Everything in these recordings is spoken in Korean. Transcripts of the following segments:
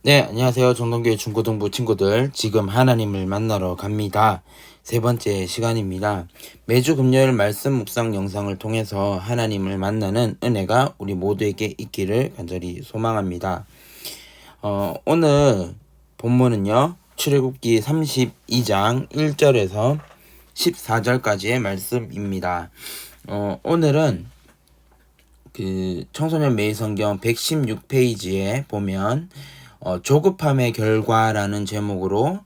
네, 안녕하세요. 정동교회 중고등부 친구들. 지금 하나님을 만나러 갑니다. 세 번째 시간입니다. 매주 금요일 말씀 묵상 영상을 통해서 하나님을 만나는 은혜가 우리 모두에게 있기를 간절히 소망합니다. 오늘 본문은요, 출애굽기 32장 1절에서 14절까지의 말씀입니다. 오늘은 청소년 매일 성경 116페이지에 보면 조급함의 결과라는 제목으로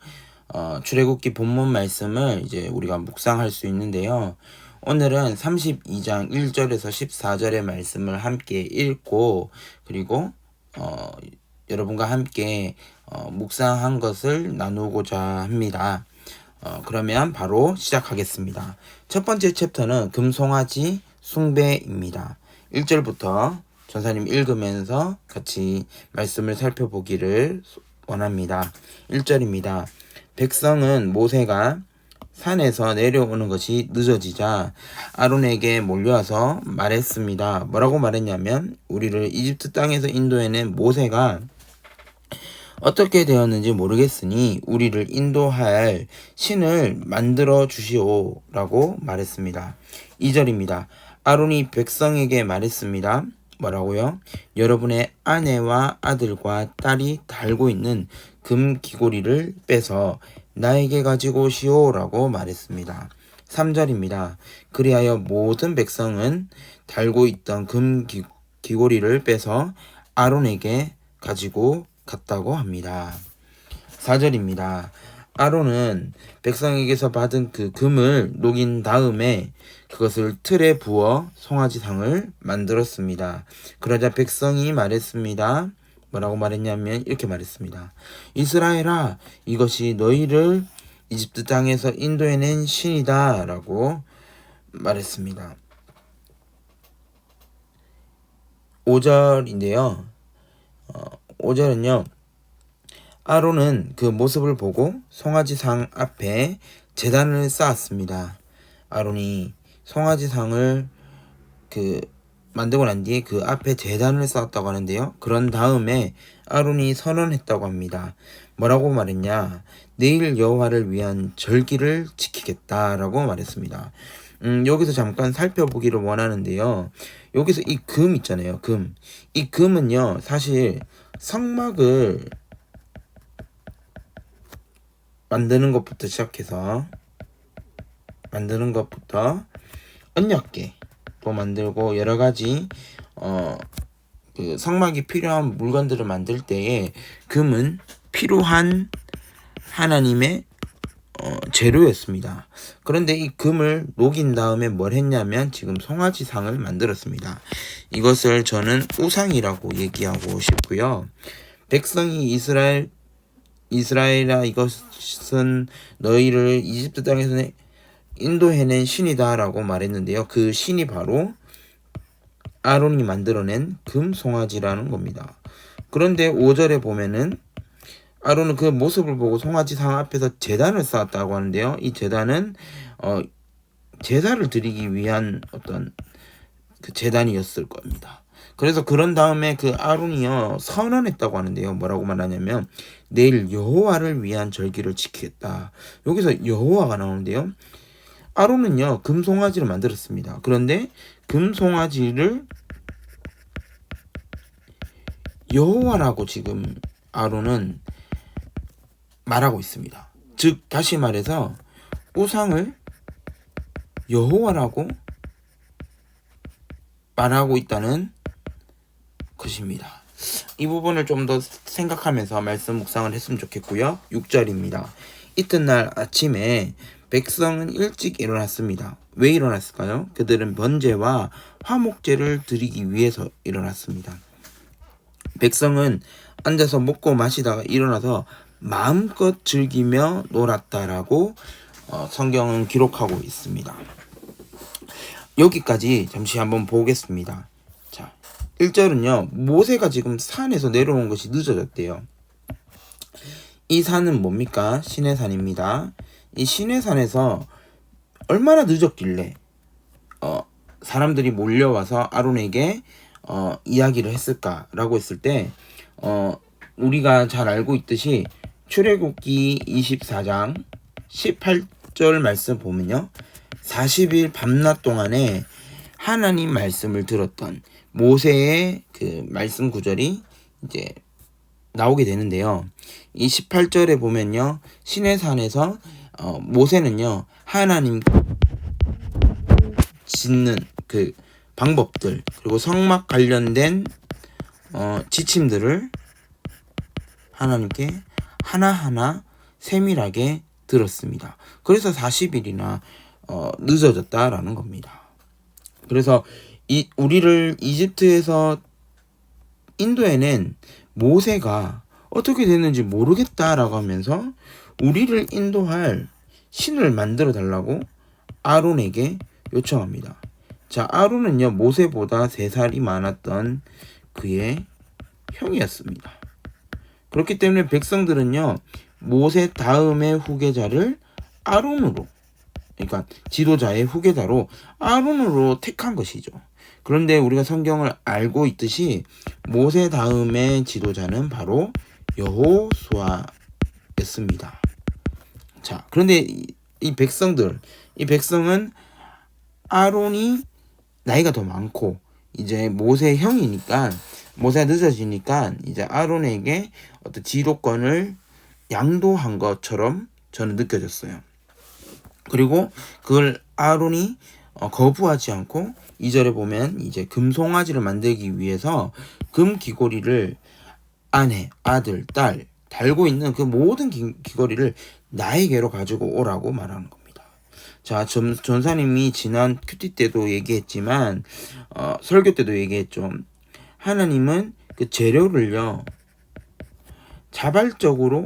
출애굽기 본문 말씀을 이제 우리가 묵상할 수 있는데요. 오늘은 32장 1절에서 14절의 말씀을 함께 읽고 그리고 여러분과 함께 묵상한 것을 나누고자 합니다. 그러면 바로 시작하겠습니다. 첫 번째 챕터는 금송아지 숭배입니다. 1절부터 전사님 읽으면서 같이 말씀을 살펴보기를 원합니다. 1절입니다. 백성은 모세가 산에서 내려오는 것이 늦어지자 아론에게 몰려와서 말했습니다. 뭐라고 말했냐면 우리를 이집트 땅에서 인도해낸 모세가 어떻게 되었는지 모르겠으니 우리를 인도할 신을 만들어 주시오 라고 말했습니다. 2절입니다. 아론이 백성에게 말했습니다. 뭐라고요? 여러분의 아내와 아들과 딸이 달고 있는 금 귀고리를 빼서 나에게 가지고 오시오 라고 말했습니다. 3절입니다. 그리하여 모든 백성은 달고 있던 금 귀고리를 빼서 아론에게 가지고 갔다고 합니다. 4절입니다. 아론은 백성에게서 받은 그 금을 녹인 다음에 그것을 틀에 부어 송아지상을 만들었습니다. 그러자 백성이 말했습니다. 뭐라고 말했냐면 이렇게 말했습니다. 이스라엘아, 이것이 너희를 이집트 땅에서 인도해낸 신이다 라고 말했습니다. 5절인데요. 5절은요. 아론은 그 모습을 보고 송아지상 앞에 제단을 쌓았습니다. 아론이 송아지상을 만들고 난 뒤에 그 앞에 제단을 쌓았다고 하는데요. 그런 다음에 아론이 선언했다고 합니다. 뭐라고 말했냐? 내일 여호와를 위한 절기를 지키겠다라고 말했습니다. 여기서 잠깐 살펴보기를 원하는데요. 여기서 이 금 있잖아요. 금. 이 금은요. 사실 성막을 만드는 것부터 시작해서 언약궤도 만들고 여러 가지 성막이 필요한 물건들을 만들 때에 금은 필요한 하나님의 재료였습니다. 그런데 이 금을 녹인 다음에 뭘 했냐면 지금 송아지상을 만들었습니다. 이것을 저는 우상이라고 얘기하고 싶고요. 백성이 이스라엘아, 이것은 너희를 이집트 땅에서 인도해낸 신이다 라고 말했는데요. 그 신이 바로 아론이 만들어낸 금송아지라는 겁니다. 그런데 5절에 보면은 아론은 그 모습을 보고 송아지상 앞에서 제단을 쌓았다고 하는데요. 이 제단은 제사를 드리기 위한 어떤 그 제단이었을 겁니다. 그래서 그런 다음에 그 아론이요 선언했다고 하는데요. 뭐라고 말하냐면 내일 여호와를 위한 절기를 지키겠다. 여기서 여호와가 나오는데요. 아론은요 금송아지를 만들었습니다. 그런데 금송아지를 여호와라고 지금 아론은 말하고 있습니다. 즉 다시 말해서 우상을 여호와라고 말하고 있다는 것입니다. 이 부분을 좀 더 생각하면서 말씀 묵상을 했으면 좋겠고요. 6절입니다. 이튿날 아침에 백성은 일찍 일어났습니다. 왜 일어났을까요? 그들은 번제와 화목제를 드리기 위해서 일어났습니다. 백성은 앉아서 먹고 마시다가 일어나서 마음껏 즐기며 놀았다라고 성경은 기록하고 있습니다. 여기까지 잠시 한번 보겠습니다. 자, 1절은요. 모세가 지금 산에서 내려온 것이 늦어졌대요. 이 산은 뭡니까? 시내산입니다. 이 시내산에서 얼마나 늦었길래 사람들이 몰려와서 아론에게 이야기를 했을까라고 했을 때 우리가 잘 알고 있듯이 출애굽기 24장 18절 말씀 보면요. 40일 밤낮 동안에 하나님 말씀을 들었던 모세의 그 말씀 구절이 이제 나오게 되는데요. 이 18절에 보면요. 시내산에서 모세는요. 하나님 짓는 그 방법들 그리고 성막 관련된 지침들을 하나님께 하나하나 세밀하게 들었습니다. 그래서 40일이나 늦어졌다라는 겁니다. 그래서 우리를 이집트에서 인도해낸 모세가 어떻게 됐는지 모르겠다라고 하면서 우리를 인도할 신을 만들어 달라고 아론에게 요청합니다. 자, 아론은요 모세보다 3살이 많았던 그의 형이었습니다. 그렇기 때문에 백성들은요 모세 다음의 후계자를 아론으로, 그러니까 지도자의 후계자로 아론으로 택한 것이죠. 그런데 우리가 성경을 알고 있듯이 모세 다음의 지도자는 바로 여호수아였습니다. 자, 그런데 이 백성은 아론이 나이가 더 많고 이제 모세의 형이니까 모세가 늦어지니까 이제 아론에게 어떤 지도권을 양도한 것처럼 저는 느껴졌어요. 그리고 그걸 아론이 거부하지 않고 2절에 보면 이제 금송아지를 만들기 위해서 금 귀고리를 아내, 아들, 딸 달고 있는 그 모든 귀고리를 나에게로 가지고 오라고 말하는 겁니다. 자, 전사님이 지난 큐티 때도 얘기했지만 설교 때도 얘기했죠. 하나님은 그 재료를요 자발적으로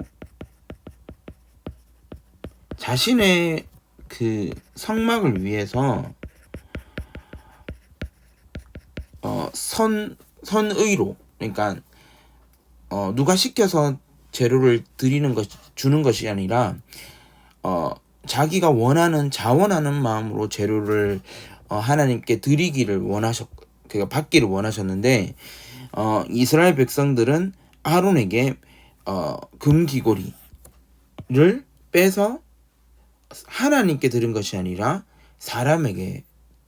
자신의 그 성막을 위해서 선의로, 그러니까 누가 시켜서 재료를 주는 것이 아니라 자기가 자원하는 마음으로 재료를 하나님께 드리기를 그러니까 받기를 원하셨는데 이스라엘 백성들은 아론에게 금귀고리를 빼서 하나님께 드린 것이 아니라 사람에게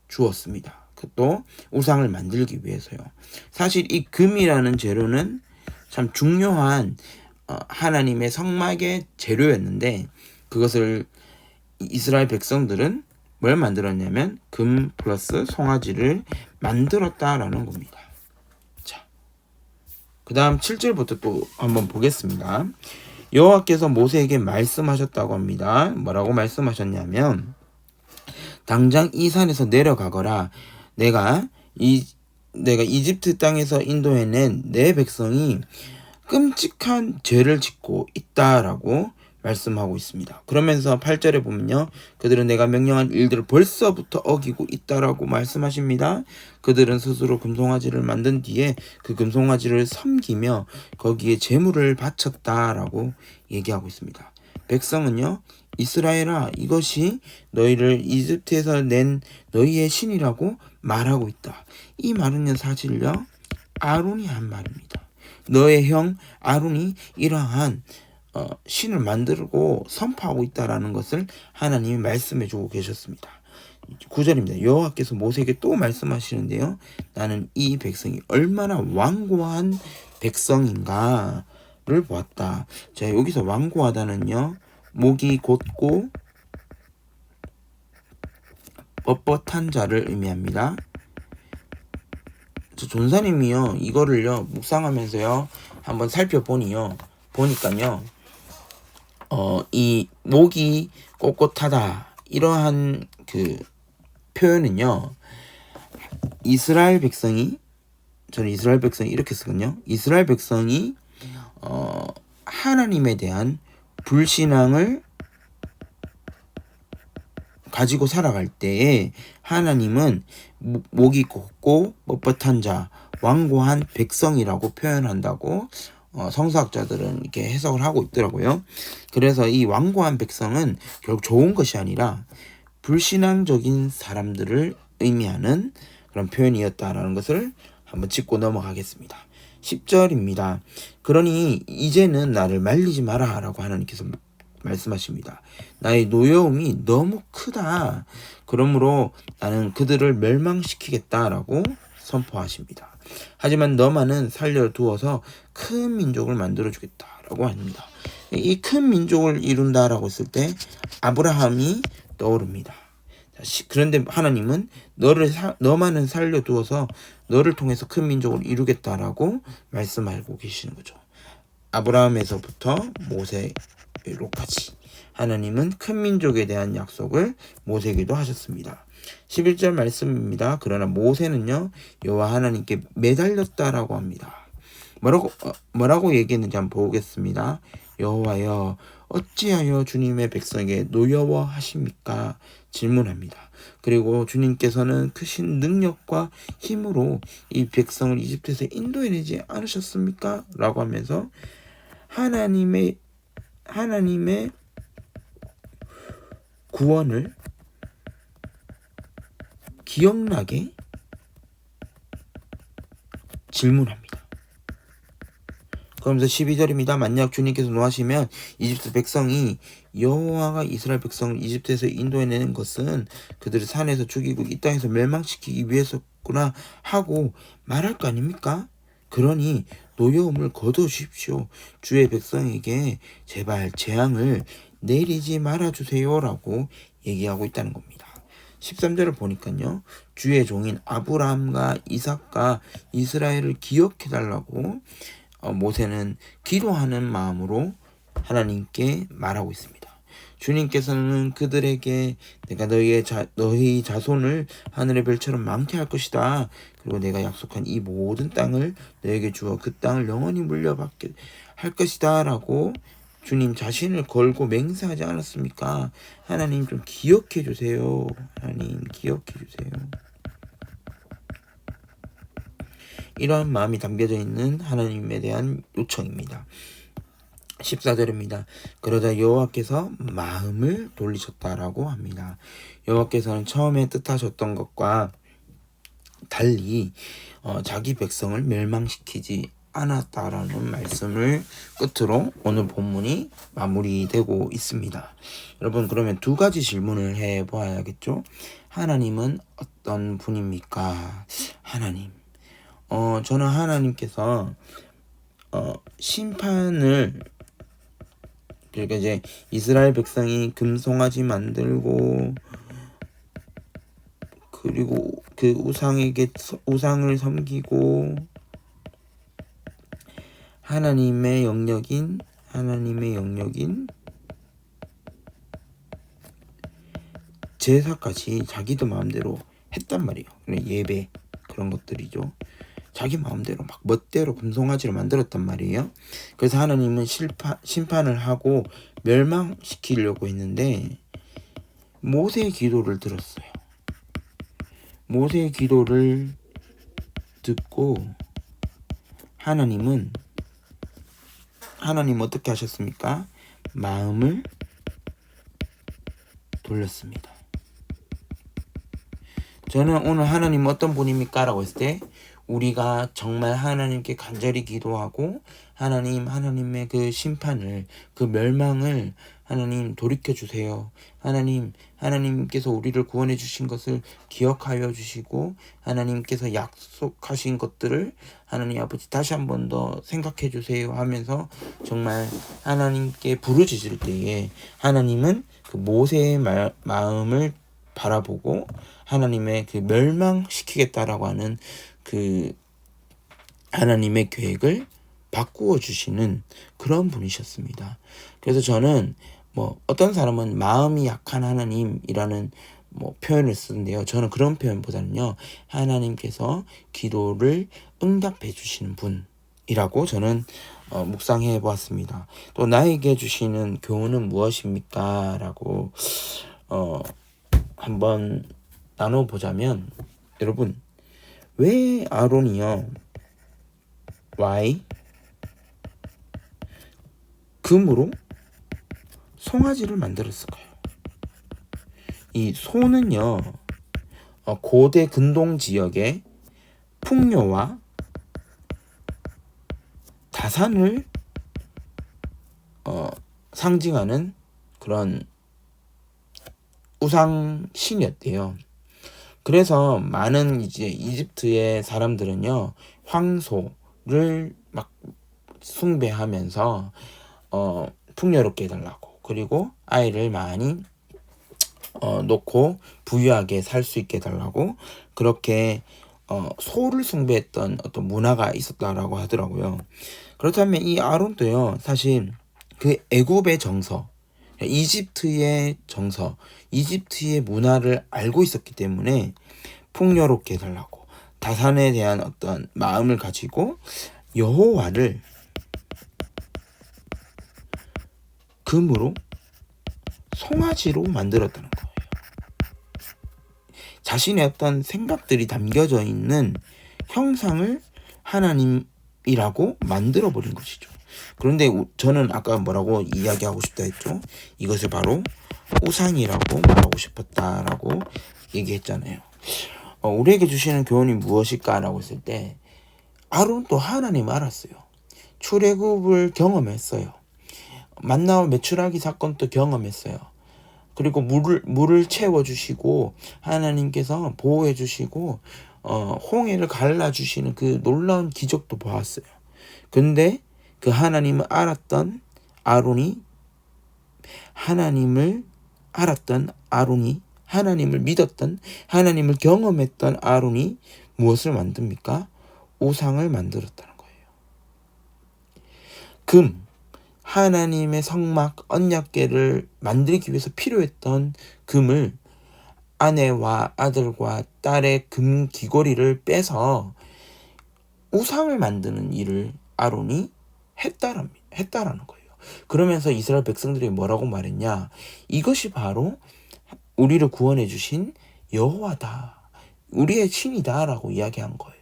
주었습니다. 그것도 우상을 만들기 위해서요. 사실 이 금이라는 재료는 참 중요한 하나님의 성막의 재료였는데 그것을 이스라엘 백성들은 뭘 만들었냐면 금 플러스 송아지를 만들었다라는 겁니다. 자, 그 다음 7절부터 또 한번 보겠습니다. 여호와께서 모세에게 말씀하셨다고 합니다. 뭐라고 말씀하셨냐면 당장 이 산에서 내려가거라. 내가 이집트 땅에서 인도해낸 내 백성이 끔찍한 죄를 짓고 있다라고 말씀하고 있습니다. 그러면서 8절에 보면요. 그들은 내가 명령한 일들을 벌써부터 어기고 있다라고 말씀하십니다. 그들은 스스로 금송아지를 만든 뒤에 그 금송아지를 섬기며 거기에 제물을 바쳤다라고 얘기하고 있습니다. 백성은요. 이스라엘아, 이것이 너희를 이집트에서 낸 너희의 신이라고 말하고 있다. 이 말은요 사실요 아론이 한 말입니다. 너의 형 아론이 이러한 신을 만들고 선포하고 있다라는 것을 하나님이 말씀해 주고 계셨습니다. 9절입니다. 여호와께서 모세에게 또 말씀하시는데요. 나는 이 백성이 얼마나 완고한 백성인가를 보았다. 자, 여기서 완고하다는요. 목이 곧고 뻣뻣한 자를 의미합니다. 저 존사님이요. 이거를요. 묵상하면서요. 한번 살펴보니까요. 이 목이 꼿꼿하다 이러한 그 표현은요 이스라엘 백성이 이렇게 쓰거든요. 이스라엘 백성이 하나님에 대한 불신앙을 가지고 살아갈 때에 하나님은 목이 곱고 뻣뻣한 자, 완고한 백성이라고 표현한다고 성서학자들은 이렇게 해석을 하고 있더라고요. 그래서 이 완고한 백성은 결국 좋은 것이 아니라 불신앙적인 사람들을 의미하는 그런 표현이었다라는 것을 한번 짚고 넘어가겠습니다. 10절입니다. 그러니 이제는 나를 말리지 마라 라고 하나님께서 말씀하십니다. 나의 노여움이 너무 크다. 그러므로 나는 그들을 멸망시키겠다라고 선포하십니다. 하지만 너만은 살려두어서 큰 민족을 만들어주겠다라고 합니다. 이 큰 민족을 이룬다라고 했을 때 아브라함이 떠오릅니다. 그런데 하나님은 너만은 살려두어서 너를 통해서 큰 민족을 이루겠다라고 말씀하고 계시는 거죠. 아브라함에서부터 모세로까지 하나님은 큰 민족에 대한 약속을 모세에게도 하셨습니다. 11절 말씀입니다. 그러나 모세는요 여호와 하나님께 매달렸다라고 합니다. 뭐라고 얘기했는지 한번 보겠습니다. 여호와여 어찌하여 주님의 백성에게 노여워하십니까? 질문합니다. 그리고 주님께서는 크신 능력과 힘으로 이 백성을 이집트에서 인도해내지 않으셨습니까? 라고 하면서 하나님의 구원을 기억나게 질문합니다. 그러면서 12절입니다. 만약 주님께서 노하시면 이집트 백성이 여호와가 이스라엘 백성을 이집트에서 인도해내는 것은 그들을 산에서 죽이고 이 땅에서 멸망시키기 위해서구나 하고 말할 거 아닙니까? 그러니 노여움을 거두십시오. 주의 백성에게 제발 재앙을 내리지 말아주세요 라고 얘기하고 있다는 겁니다. 13절을 보니까요. 주의 종인 아브라함과 이삭과 이스라엘을 기억해달라고 모세는 기도하는 마음으로 하나님께 말하고 있습니다. 주님께서는 그들에게 내가 너희 자손을 하늘의 별처럼 많게 할 것이다. 그리고 내가 약속한 이 모든 땅을 너에게 주어 그 땅을 영원히 물려받게 할 것이다 라고 주님 자신을 걸고 맹세하지 않았습니까? 하나님 좀 기억해 주세요. 하나님 기억해 주세요. 이러한 마음이 담겨져 있는 하나님에 대한 요청입니다. 14절입니다. 그러자 여호와께서 마음을 돌리셨다라고 합니다. 여호와께서는 처음에 뜻하셨던 것과 달리 자기 백성을 멸망시키지 않았다라는 말씀을 끝으로 오늘 본문이 마무리되고 있습니다. 여러분 그러면 두 가지 질문을 해보아야겠죠. 하나님은 어떤 분입니까? 하나님. 저는 하나님께서 심판을 그러니까 이제 이스라엘 백성이 금송아지 만들고 그리고 그 우상을 섬기고 하나님의 영역인 제사까지 자기도 마음대로 했단 말이에요. 예배 그런 것들이죠. 자기 마음대로 막 멋대로 금송아지를 만들었단 말이에요. 그래서 하나님은 심판을 하고 멸망시키려고 했는데 모세의 기도를 들었어요. 모세의 기도를 듣고 하나님 어떻게 하셨습니까? 마음을 돌렸습니다. 저는 오늘 하나님 어떤 분입니까? 라고 했을 때 우리가 정말 하나님께 간절히 기도하고 하나님의 그 심판을 그 멸망을 하나님 돌이켜주세요. 하나님께서 우리를 구원해 주신 것을 기억하여 주시고 하나님께서 약속하신 것들을 하나님 아버지 다시 한 번 더 생각해 주세요 하면서 정말 하나님께 부르짖을 때에 하나님은 그 모세의 마음을 바라보고 하나님의 그 멸망시키겠다라고 하는 그 하나님의 계획을 바꾸어 주시는 그런 분이셨습니다. 그래서 저는 어떤 사람은 마음이 약한 하나님이라는 표현을 쓰는데요. 저는 그런 표현보다는요. 하나님께서 기도를 응답해 주시는 분이라고 저는 묵상해 보았습니다. 또 나에게 주시는 교훈은 무엇입니까? 라고 한번 나눠보자면 여러분 왜 아론이요? Why? 금으로 송아지를 만들었을까요? 이 소는요 고대 근동 지역의 풍요와 자산을 상징하는 그런 우상 신이었대요. 그래서 많은 이제 이집트의 사람들은요, 황소를 막 숭배하면서 풍요롭게 해달라고, 그리고 아이를 많이 놓고 부유하게 살 수 있게 해달라고, 그렇게 소를 숭배했던 어떤 문화가 있었다라고 하더라고요. 그렇다면 이 아론도요, 사실 그 애굽의 정서, 이집트의 정서, 이집트의 문화를 알고 있었기 때문에 풍요롭게 해달라고, 다산에 대한 어떤 마음을 가지고 여호와를 금으로 송아지로 만들었다는 거예요. 자신의 어떤 생각들이 담겨져 있는 형상을 하나님이라고 만들어버린 것이죠. 그런데 저는 아까 뭐라고 이야기하고 싶다 했죠? 이것을 바로 우상이라고 말하고 싶었다라고 얘기했잖아요. 우리에게 주시는 교훈이 무엇일까라고 했을 때, 아론도 하나님 알았어요. 출애굽을 경험했어요. 만나와 메추라기 사건도 경험했어요. 그리고 물을 채워주시고 하나님께서 보호해주시고 홍해를 갈라주시는 그 놀라운 기적도 보았어요. 근데 그 하나님을 알았던 아론이, 하나님을 알았던 아론이, 하나님을 믿었던, 하나님을 경험했던 아론이 무엇을 만듭니까? 우상을 만들었다는 거예요. 금, 하나님의 성막 언약궤를 만들기 위해서 필요했던 금을 아내와 아들과 딸의 금 귀걸이를 빼서 우상을 만드는 일을 아론이 했다라는 거예요. 그러면서 이스라엘 백성들이 뭐라고 말했냐? 이것이 바로 우리를 구원해 주신 여호와다, 우리의 신이다 라고 이야기한 거예요.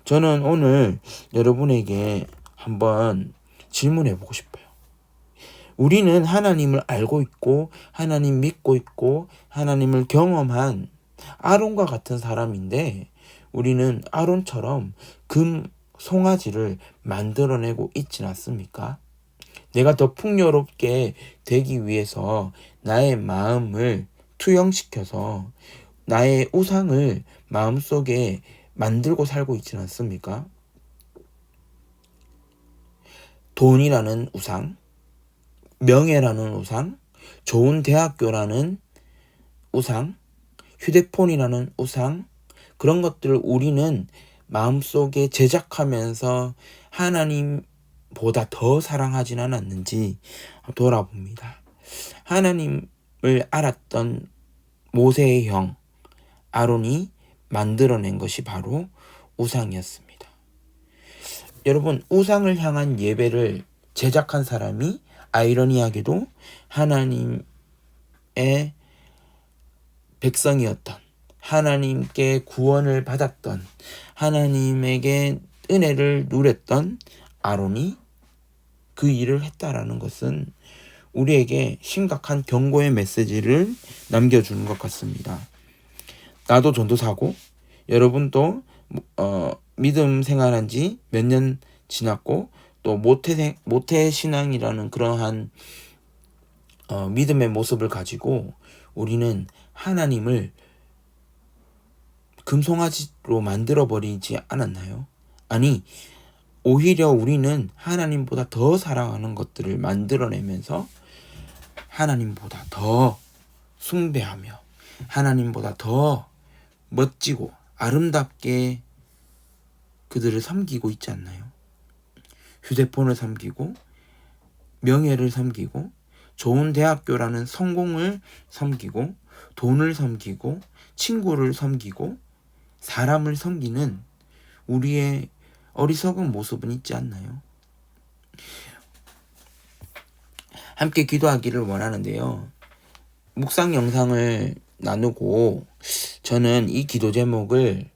저는 오늘 여러분에게 한번 질문해 보고 싶어요. 우리는 하나님을 알고 있고 하나님 믿고 있고 하나님을 경험한 아론과 같은 사람인데, 우리는 아론처럼 금 송아지를 만들어내고 있진 않습니까? 내가 더 풍요롭게 되기 위해서 나의 마음을 투영시켜서 나의 우상을 마음속에 만들고 살고 있진 않습니까? 돈이라는 우상, 명예라는 우상, 좋은 대학교라는 우상, 휴대폰이라는 우상, 그런 것들을 우리는 마음속에 제작하면서 하나님보다 더 사랑하진 않았는지 돌아봅니다. 하나님을 알았던 모세의 형 아론이 만들어낸 것이 바로 우상이었습니다. 여러분, 우상을 향한 예배를 제작한 사람이 아이러니하게도 하나님의 백성이었던, 하나님께 구원을 받았던, 하나님에게 은혜를 누렸던 아론이 그 일을 했다라는 것은 우리에게 심각한 경고의 메시지를 남겨주는 것 같습니다. 나도 전도사고, 여러분도 믿음 생활한 지 몇 년 지났고, 또 모태 신앙이라는 그러한 믿음의 모습을 가지고 우리는 하나님을 금송아지로 만들어버리지 않았나요? 아니, 오히려 우리는 하나님보다 더 사랑하는 것들을 만들어내면서 하나님보다 더 숭배하며 하나님보다 더 멋지고 아름답게 그들을 섬기고 있지 않나요? 휴대폰을 섬기고, 명예를 섬기고, 좋은 대학교라는 성공을 섬기고, 돈을 섬기고, 친구를 섬기고, 사람을 섬기는 우리의 어리석은 모습은 있지 않나요? 함께 기도하기를 원하는데요. 묵상 영상을 나누고 저는 이 기도 제목을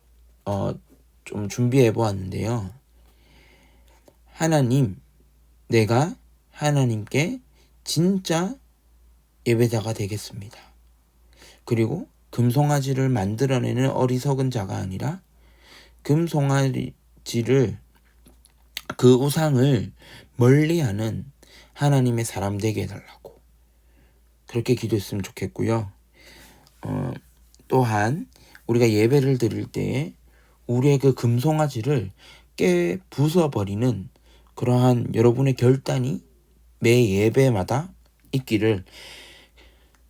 좀 준비해 보았는데요. 하나님, 내가 하나님께 진짜 예배자가 되겠습니다. 그리고 금송아지를 만들어내는 어리석은 자가 아니라 금송아지를 그 우상을 멀리하는 하나님의 사람 되게 해달라고 그렇게 기도했으면 좋겠고요. 또한 우리가 예배를 드릴 때에 우리의 그 금송아지를 깨 부숴버리는 그러한 여러분의 결단이 매 예배마다 있기를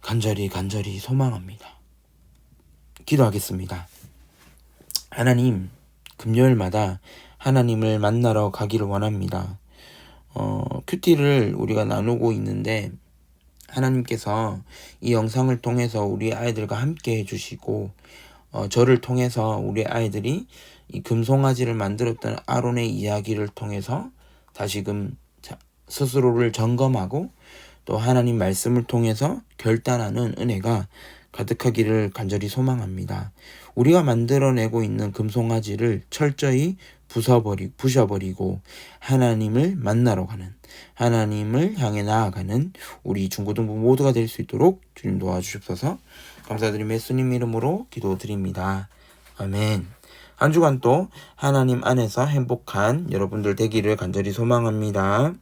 간절히 소망합니다. 기도하겠습니다. 하나님, 금요일마다 하나님을 만나러 가기를 원합니다. 큐티를 우리가 나누고 있는데 하나님께서 이 영상을 통해서 우리 아이들과 함께 해주시고 저를 통해서 우리 아이들이 이 금송아지를 만들었던 아론의 이야기를 통해서 다시금 스스로를 점검하고 또 하나님 말씀을 통해서 결단하는 은혜가 가득하기를 간절히 소망합니다. 우리가 만들어내고 있는 금송아지를 철저히 부셔버리고 하나님을 만나러 가는, 하나님을 향해 나아가는 우리 중고등부 모두가 될 수 있도록 주님 도와주십소서. 감사드리며 예수님 이름으로 기도드립니다. 아멘. 한 주간 또 하나님 안에서 행복한 여러분들 되기를 간절히 소망합니다.